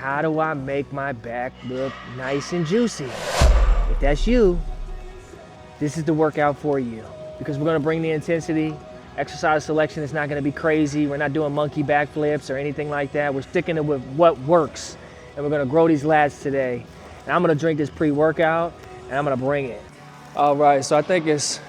how do I make my back look nice and juicy? If that's you, this is the workout for you, because we're gonna bring the intensity. Exercise selection is not gonna be crazy. We're not doing monkey backflips or anything like that. We're sticking to with what works, and we're gonna grow these lats today. And I'm gonna drink this pre-workout, and I'm gonna bring it. All right, so I think it's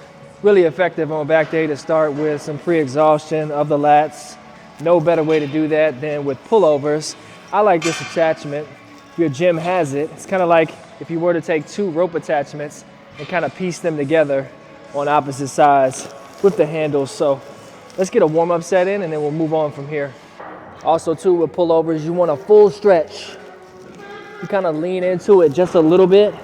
really effective on back day to start with some pre-exhaustion of the lats. No better way to do that than with pullovers. I like this attachment. If your gym has it, it's kind of like if you were to take 2 rope attachments and kind of piece them together on opposite sides with the handles. So let's get a warm-up set in and then we'll move on from here. Also too, with pullovers, you want a full stretch. You kind of lean into it just a little bit.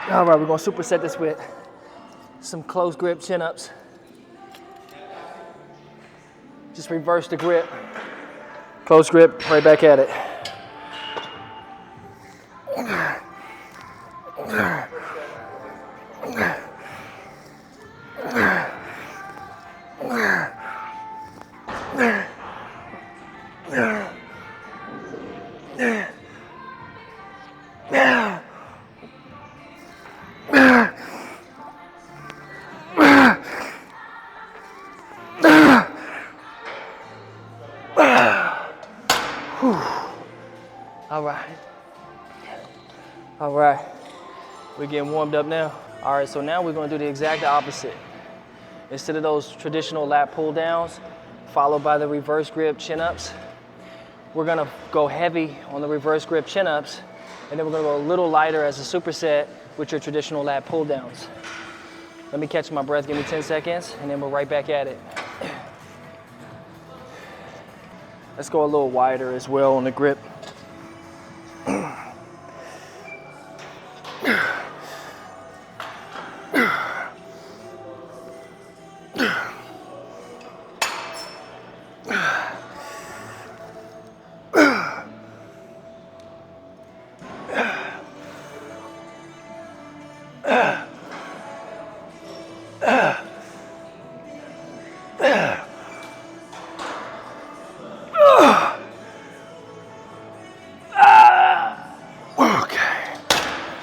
All right, we're gonna superset this with some close grip chin-ups. Just reverse the grip. Close grip, right back at it. All right, we're getting warmed up now. All right, so now we're gonna do the exact opposite. Instead of those traditional lat pull downs, followed by the reverse grip chin-ups, we're gonna go heavy on the reverse grip chin-ups, and then we're gonna go a little lighter as a superset with your traditional lat pull downs. Let me catch my breath, give me 10 seconds, and then we're right back at it. Let's go a little wider as well on the grip.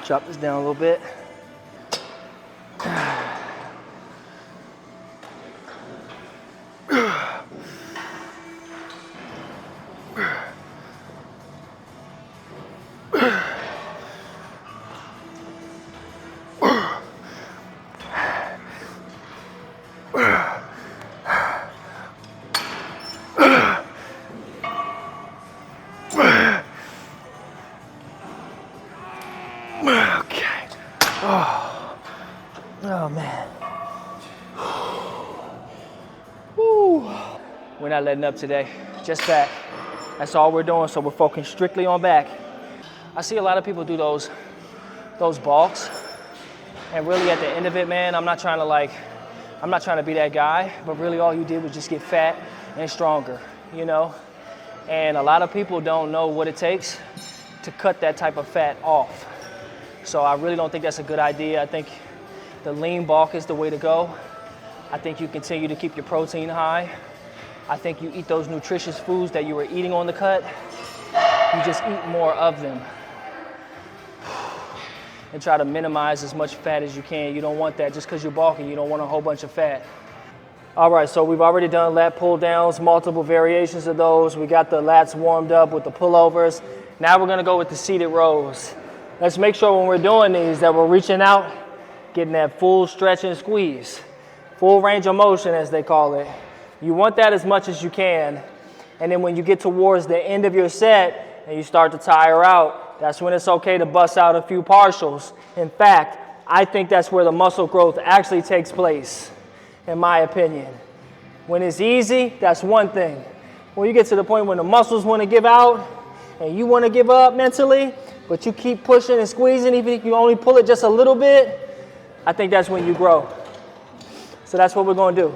Drop this down a little bit. Okay. Oh man. Woo. We're not letting up today, just back. That's all we're doing, so we're focusing strictly on back. I see a lot of people do those bulks, and really at the end of it, man, I'm not trying to be that guy, but really all you did was just get fat and stronger, you know? And a lot of people don't know what it takes to cut that type of fat off. So I really don't think that's a good idea. I think the lean bulk is the way to go. I think you continue to keep your protein high. I think you eat those nutritious foods that you were eating on the cut. You just eat more of them. And try to minimize as much fat as you can. You don't want that just because you're bulking. You don't want a whole bunch of fat. All right, so we've already done lat pull downs, multiple variations of those. We got the lats warmed up with the pullovers. Now we're gonna go with the seated rows. Let's make sure when we're doing these that we're reaching out, getting that full stretch and squeeze. Full range of motion, as they call it. You want that as much as you can. And then when you get towards the end of your set, and you start to tire out, that's when it's okay to bust out a few partials. In fact, I think that's where the muscle growth actually takes place, in my opinion. When it's easy, that's one thing. When you get to the point when the muscles want to give out and you want to give up mentally, but you keep pushing and squeezing, even if you only pull it just a little bit, I think that's when you grow. So that's what we're going to do.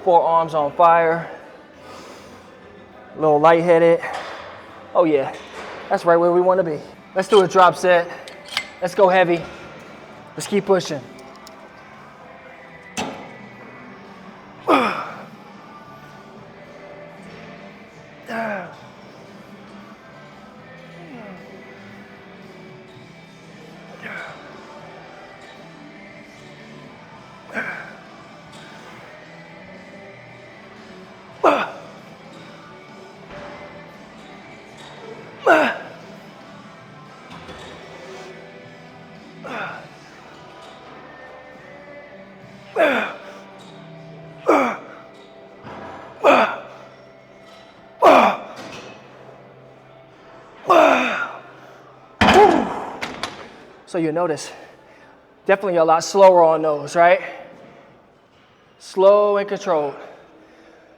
Forearms on fire, a little lightheaded. Oh yeah, that's right where we want to be. Let's do a drop set. Let's go heavy. Let's keep pushing. So you notice, definitely a lot slower on those, right? Slow and controlled.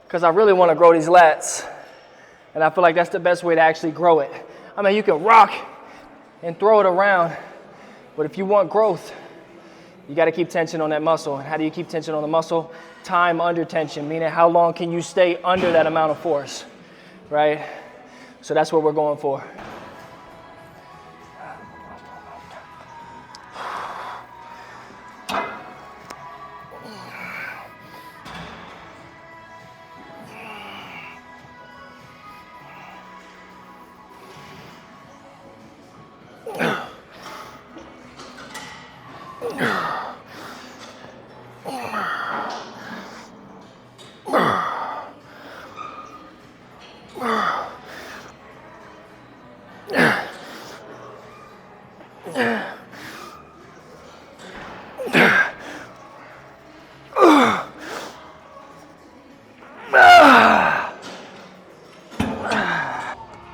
Because I really want to grow these lats. And I feel like that's the best way to actually grow it. I mean, you can rock and throw it around, but if you want growth, you got to keep tension on that muscle. And how do you keep tension on the muscle? Time under tension, meaning how long can you stay under that amount of force, right? So that's what we're going for.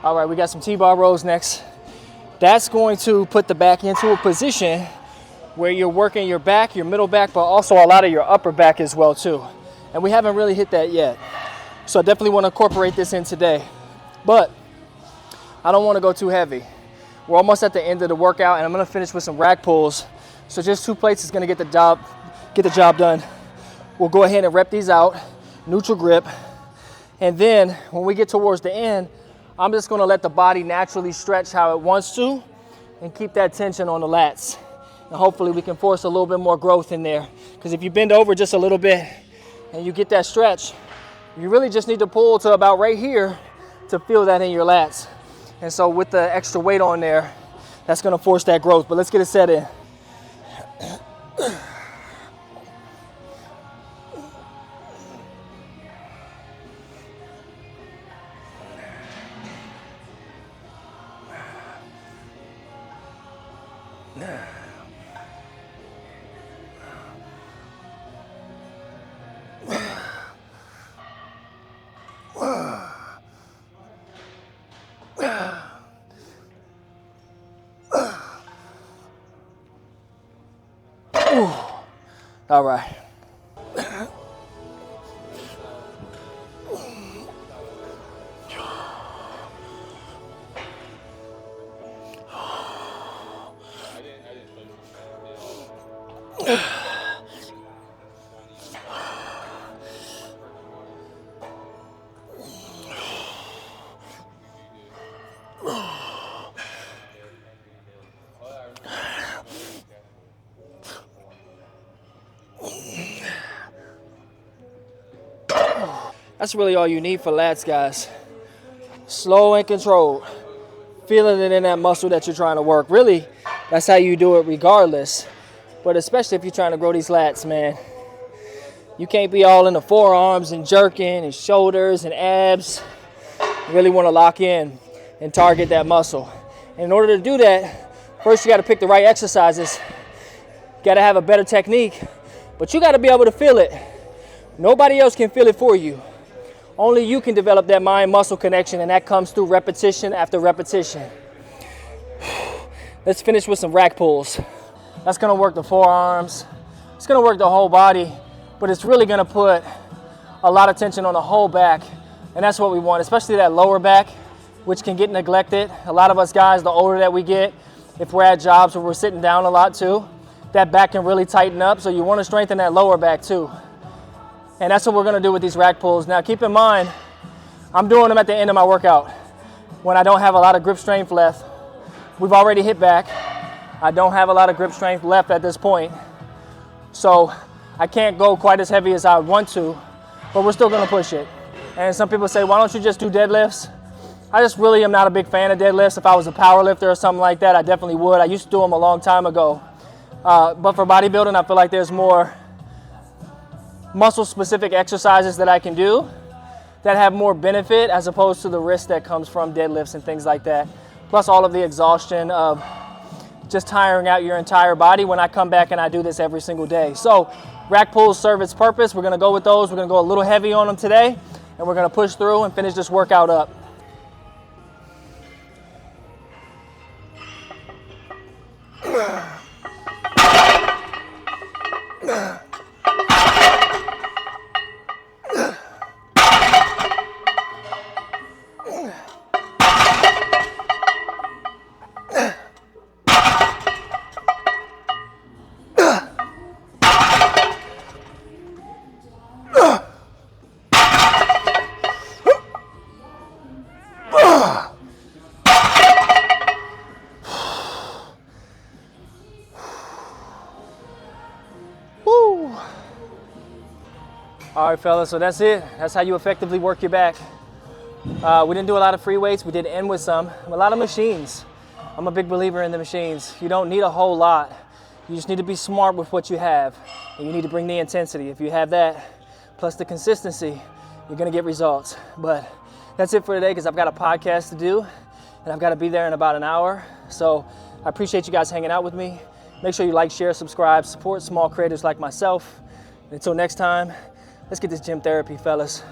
All right, we got some T-bar rows next. That's going to put the back into a position where you're working your back, your middle back, but also a lot of your upper back as well too. And we haven't really hit that yet. So I definitely want to incorporate this in today. But I don't want to go too heavy. We're almost at the end of the workout and I'm going to finish with some rack pulls. So just 2 plates is going to get the job done. We'll go ahead and rep these out, neutral grip. And then when we get towards the end, I'm just going to let the body naturally stretch how it wants to and keep that tension on the lats. And hopefully we can force a little bit more growth in there. Because if you bend over just a little bit and you get that stretch, you really just need to pull to about right here to feel that in your lats. And so with the extra weight on there, that's going to force that growth. But let's get it set in. All right. That's really all you need for lats, guys. Slow and controlled. Feeling it in that muscle that you're trying to work. Really, that's how you do it regardless. But especially if you're trying to grow these lats, man. You can't be all in the forearms and jerking and shoulders and abs. You really want to lock in and target that muscle. And in order to do that, first you got to pick the right exercises. You got to have a better technique, but you got to be able to feel it. Nobody else can feel it for you. Only you can develop that mind-muscle connection, and that comes through repetition after repetition. Let's finish with some rack pulls. That's gonna work the forearms. It's gonna work the whole body, but it's really gonna put a lot of tension on the whole back, and that's what we want, especially that lower back, which can get neglected. A lot of us guys, the older that we get, if we're at jobs where we're sitting down a lot too, that back can really tighten up, so you wanna strengthen that lower back too. And that's what we're gonna do with these rack pulls. Now keep in mind, I'm doing them at the end of my workout when I don't have a lot of grip strength left. We've already hit back. I don't have a lot of grip strength left at this point. So I can't go quite as heavy as I want to, but we're still gonna push it. And some people say, why don't you just do deadlifts? I just really am not a big fan of deadlifts. If I was a power lifter or something like that, I definitely would. I used to do them a long time ago. But for bodybuilding, I feel like there's more muscle-specific exercises that I can do that have more benefit as opposed to the risk that comes from deadlifts and things like that. Plus all of the exhaustion of just tiring out your entire body when I come back and I do this every single day. So rack pulls serve its purpose. We're gonna go with those. We're gonna go a little heavy on them today, and we're gonna push through and finish this workout up. All right, fellas, so that's it. That's how you effectively work your back. We didn't do a lot of free weights. We did end with some. A lot of machines. I'm a big believer in the machines. You don't need a whole lot. You just need to be smart with what you have. And you need to bring the intensity. If you have that, plus the consistency, you're gonna get results. But that's it for today, because I've got a podcast to do, and I've got to be there in about an hour. So I appreciate you guys hanging out with me. Make sure you like, share, subscribe, support small creators like myself. And until next time, let's get this gym therapy, fellas.